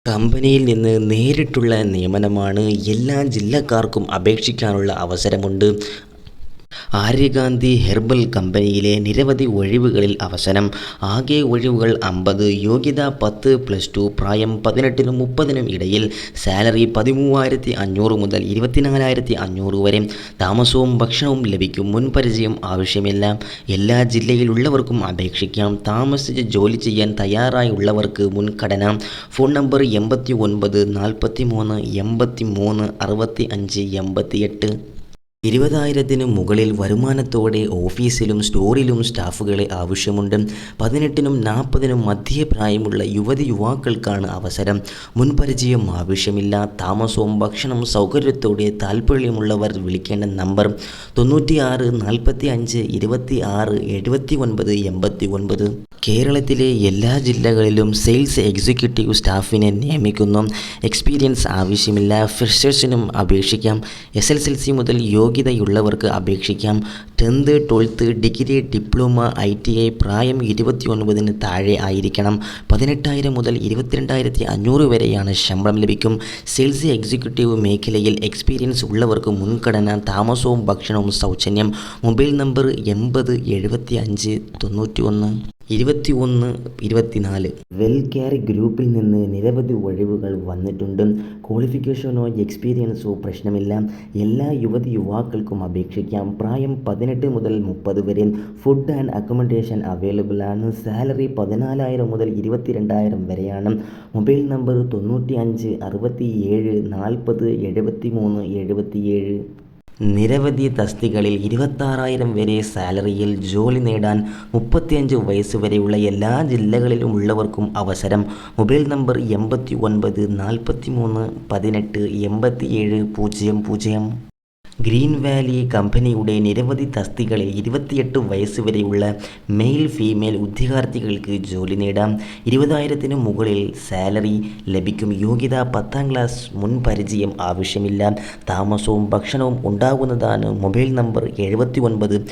കമ്പനിയിൽ നിന്ന് നേരിട്ടുള്ള നിയമനമാണ്. എല്ലാ ജില്ലക്കാർക്കും അപേക്ഷിക്കാനുള്ള അവസരമുണ്ട്. ആര്യഗാന്ധി ഹെർബൽ കമ്പനിയിലെ നിരവധി ഒഴിവുകളിൽ അവസരം. ആകെ ഒഴിവുകൾ 50. യോഗ്യത 10 +2. പ്രായം 18-നും 30-നും ഇടയിൽ. സാലറി 13,500 മുതൽ 24,500 വരെ. താമസവും ഭക്ഷണവും ലഭിക്കും. മുൻപരിചയം ആവശ്യമില്ല. എല്ലാ ജില്ലയിലുള്ളവർക്കും അപേക്ഷിക്കാം. താമസിച്ച് ജോലി ചെയ്യാൻ തയ്യാറായുള്ളവർക്ക് മുൻഗണന. Phone number 89 43 83 65 88. 20,000-ന് മുകളിൽ വരുമാനത്തോടെ ഓഫീസിലും സ്റ്റോറിലും സ്റ്റാഫുകളെ ആവശ്യമുണ്ട്. 18-നും 40-നും മധ്യേ പ്രായമുള്ള യുവതിയുവാക്കൾക്കാണ് അവസരം. മുൻപരിചയം ആവശ്യമില്ല. താമസവും ഭക്ഷണം സൗകര്യത്തോടെ താൽപ്പര്യമുള്ളവർ വിളിക്കേണ്ട നമ്പർ 96 45 26 79 89. കേരളത്തിലെ എല്ലാ ജില്ലകളിലും സെയിൽസ് എക്സിക്യൂട്ടീവ് സ്റ്റാഫിനെ നിയമിക്കുന്നു. എക്സ്പീരിയൻസ് ആവശ്യമില്ല. ഫ്രഷേഴ്സിനും അപേക്ഷിക്കാം. SSLC മുതൽ യോഗ്യതയുള്ളവർക്ക് അപേക്ഷിക്കാം. 10th 12th degree diploma ITI. പ്രായം 29-ന് താഴെ ആയിരിക്കണം. 18,000 മുതൽ 22,500 വരെയാണ് ശമ്പളം ലഭിക്കും. സെയിൽസ് എക്സിക്യൂട്ടീവ് മേഖലയിൽ എക്സ്പീരിയൻസ് ഉള്ളവർക്ക് മുൻഗണന. താമസവും ഭക്ഷണവും സൗജന്യം. Mobile number 80 75 91 21 24. വെൽ കെയർ ഗ്രൂപ്പിൽ നിന്ന് നിരവധി ഒഴിവുകൾ വന്നിട്ടുണ്ട്. ക്വാളിഫിക്കേഷനോ എക്സ്പീരിയൻസോ പ്രശ്നമില്ല. എല്ലാ യുവതിയുവാക്കൾക്കും അപേക്ഷിക്കാം. പ്രായം 18 മുതൽ 30 വരെ. ഫുഡ് ആൻഡ് അക്കോമഡേഷൻ അവൈലബിൾ ആണ്. സാലറി 14,000 മുതൽ 22,000 വരെയാണ്. Mobile number 95 67 40 73 77. നിരവധി തസ്തികകളിൽ 26,000 വരെ സാലറിയിൽ ജോലി നേടാൻ 35 വയസ്സ് വരെയുള്ള എല്ലാ ജില്ലകളിലും ഉള്ളവർക്കും അവസരം. Mobile number 89 43 18 87 00. ഗ്രീൻ വാലി കമ്പനിയുടെ നിരവധി തസ്തികകളിൽ 28 വയസ്സ് വരെയുള്ള മെയിൽ ഫീമെയിൽ ഉദ്യോഗാർത്ഥികൾക്ക് ജോലി നേടാം. 20,000-ന് മുകളിൽ സാലറി ലഭിക്കും. യോഗ്യത 10ാം ക്ലാസ്. മുൻപരിചയം ആവശ്യമില്ല. താമസവും ഭക്ഷണവും ഉണ്ടാകുന്നതാണ്. Mobile number 79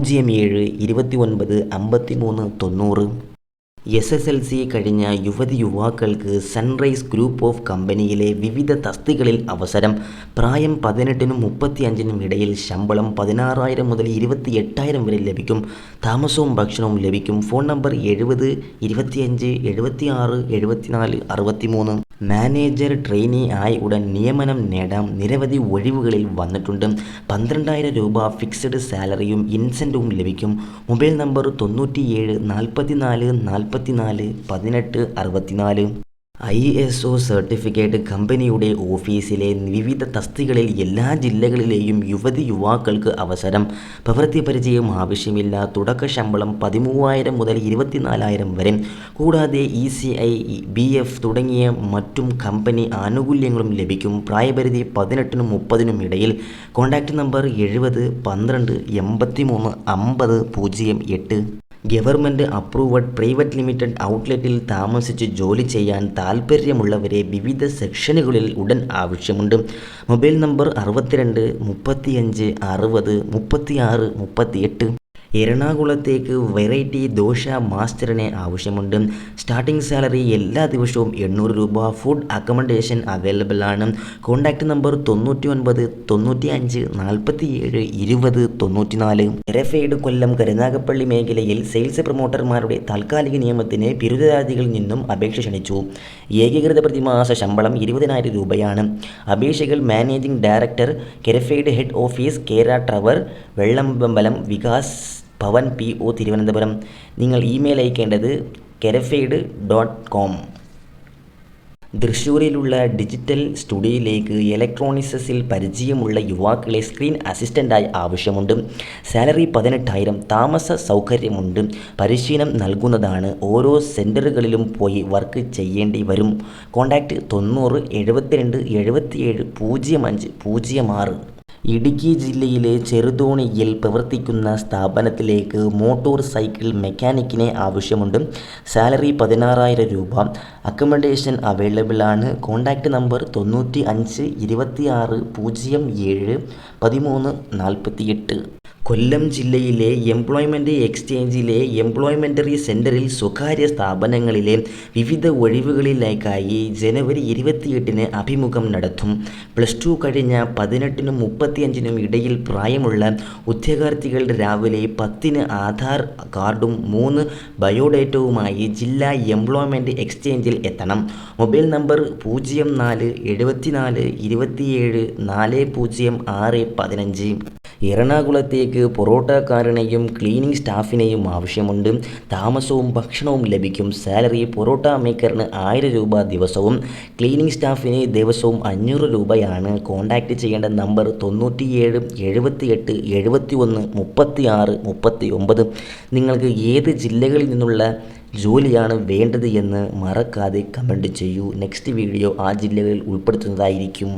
07 29 53 90. SSLC കഴിഞ്ഞ യുവതിയുവാക്കൾക്ക് സൺറൈസ് ഗ്രൂപ്പ് ഓഫ് കമ്പനിയിലെ വിവിധ തസ്തികകളിൽ അവസരം. പ്രായം 18-നും 35-നും ഇടയിൽ. ശമ്പളം 16,000 മുതൽ 28,000 വരെ ലഭിക്കും. താമസവും ഭക്ഷണവും ലഭിക്കും. Phone number 70 25 76 74 63. മാനേജർ ട്രെയിനി ആയി ഉടൻ നിയമനം നേടാം. നിരവധി ഒഴിവുകളിൽ വന്നിട്ടുണ്ട്. 12,000 രൂപ ഫിക്സഡ് സാലറിയും ഇൻസെൻറ്റീവും ലഭിക്കും. Mobile number 97 44 44 18 64. ISO certificate. കമ്പനിയുടെ ഓഫീസിലെ വിവിധ തസ്തികകളിൽ എല്ലാ ജില്ലകളിലെയും യുവതിയുവാക്കൾക്ക് അവസരം. പ്രവൃത്തി പരിചയം ആവശ്യമില്ല. തുടക്ക ശമ്പളം 13,000 മുതൽ 24,000 വരെ. കൂടാതെ ECI BF തുടങ്ങിയ മറ്റും കമ്പനി ആനുകൂല്യങ്ങളും ലഭിക്കും. പ്രായപരിധി 18-നും 30-നും ഇടയിൽ. Contact number 70 12 83 50 08. Government approved private limited ഔട്ട്ലെറ്റിൽ താമസിച്ച് ജോലി ചെയ്യാൻ താൽപ്പര്യമുള്ളവരെ വിവിധ സെക്ഷനുകളിൽ ഉടൻ ആവശ്യമുണ്ട്. Mobile number 62 35 60 36 38. എറണാകുളത്തേക്ക് വെറൈറ്റി ദോശ മാസ്റ്ററിനെ ആവശ്യമുണ്ട്. സ്റ്റാർട്ടിംഗ് സാലറി എല്ലാ ദിവസവും 800 രൂപ. ഫുഡ് അക്കോമഡേഷൻ അവൈലബിൾ ആണ്. Contact number 99 95 47 20 94. Verified Kollam Karunagappally മേഖലയിൽ സെയിൽസ് പ്രൊമോട്ടർമാരുടെ താൽക്കാലിക നിയമനത്തിന് ബിരുദധാരികളിൽ നിന്നും അപേക്ഷ ക്ഷണിച്ചു. ഏകീകൃത പ്രതിമാസ ശമ്പളം 20,000 രൂപയാണ്. അപേക്ഷകൾ മാനേജിംഗ് ഡയറക്ടർ, കെരഫൈഡ് ഹെഡ് ഓഫീസ്, കേര ടവർ, വെള്ളമ്പലം, വികാസ് ഭവൻ PO തിരുവനന്തപുരം. നിങ്ങൾ ഇമെയിൽ അയക്കേണ്ടത് kerafeid.com. തൃശ്ശൂരിലുള്ള ഡിജിറ്റൽ സ്റ്റുഡിയോയിലേക്ക് ഇലക്ട്രോണിക്സിൽ പരിചയമുള്ള യുവാക്കളെ സ്ക്രീൻ അസിസ്റ്റൻ്റായി ആവശ്യമുണ്ട്. സാലറി 18,000. താമസ സൗകര്യമുണ്ട്. പരിശീലനം നൽകുന്നതാണ്. ഓരോ സെൻറ്ററുകളിലും പോയി വർക്ക് ചെയ്യേണ്ടി വരും. കോൺടാക്റ്റ് 90 72 77 05 06. ഇടുക്കി ജില്ലയിലെ ചെറുതോണിയിൽ പ്രവർത്തിക്കുന്ന സ്ഥാപനത്തിലേക്ക് മോട്ടോർ സൈക്കിൾ മെക്കാനിക്കിനെ ആവശ്യമുണ്ട്. സാലറി 16,000 രൂപ. അക്കോമഡേഷൻ അവൈലബിൾ ആണ്. Contact number 95 26 07 13 48. കൊല്ലം ജില്ലയിലെ എംപ്ലോയ്മെൻറ്റ് എക്സ്ചേഞ്ചിലെ എംപ്ലോയ്മെൻ്ററി സെൻറ്ററിൽ സ്വകാര്യ സ്ഥാപനങ്ങളിലെ വിവിധ ഒഴിവുകളിലേക്കായി ജനുവരി 28-ന് അഭിമുഖം നടത്തും. +2 കഴിഞ്ഞ 18-നും 35-നും ഇടയിൽ പ്രായമുള്ള ഉദ്യോഗാർത്ഥികൾ രാവിലെ 10-ന് ആധാർ കാർഡും 3 ബയോഡേറ്റവുമായി ജില്ലാ എംപ്ലോയ്മെൻറ്റ് എക്സ്ചേഞ്ചിൽ എത്തണം. Mobile number 04 74 27 40 6 15. എറണാകുളത്തേക്ക് പൊറോട്ടക്കാരനെയും ക്ലീനിംഗ് സ്റ്റാഫിനെയും ആവശ്യമുണ്ട്. താമസവും ഭക്ഷണവും ലഭിക്കും. സാലറി പൊറോട്ട മേക്കറിന് 1000 രൂപ ദിവസവും ക്ലീനിംഗ് സ്റ്റാഫിന് ദിവസവും 500 രൂപയാണ്. കോൺടാക്റ്റ് ചെയ്യേണ്ട നമ്പർ 97 78 71 36 39. നിങ്ങൾക്ക് ഏത് ജില്ലകളിൽ നിന്നുള്ള ജോലിയാണ് വേണ്ടത് എന്ന് മറക്കാതെ കമൻറ്റ് ചെയ്യൂ. നെക്സ്റ്റ് വീഡിയോ ആ ജില്ലകളിൽ ഉൾപ്പെടുത്തുന്നതായിരിക്കും.